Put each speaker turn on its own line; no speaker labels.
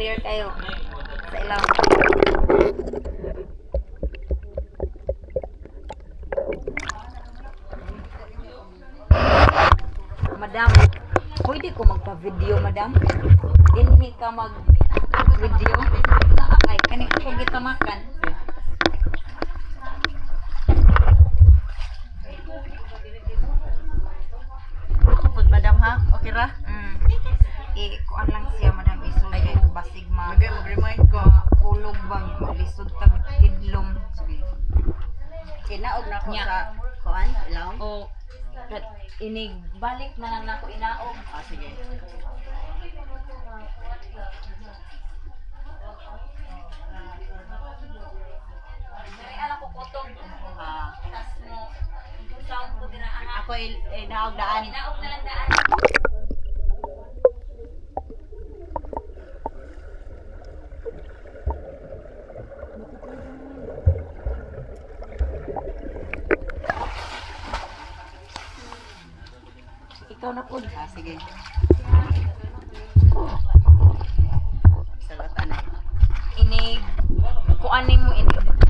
clear kayo sa ilaw. Madam, pwede ko magpa-video, madam? Dinhi ka mag-video? Ay, kani ko gitamakan.
Pud madam ha? Okay ra?
Kuan lang siya, madam, isog kay basig
Mag-remind ko.
kulog bang lisod tag tidlom.
Sige. Kinaog na ko
Nya.
sa kuan, ilaw.
O inig balik na lang nako inaog.
Ah, sige.
Dili ala ko kutog.
Ah,
Tas mo sound ko dinaan.
ako inaog daan.
Inaog na lang daan. Ikaw na po.
Ah, sige. Salatan na.
Inig kuanin mo inig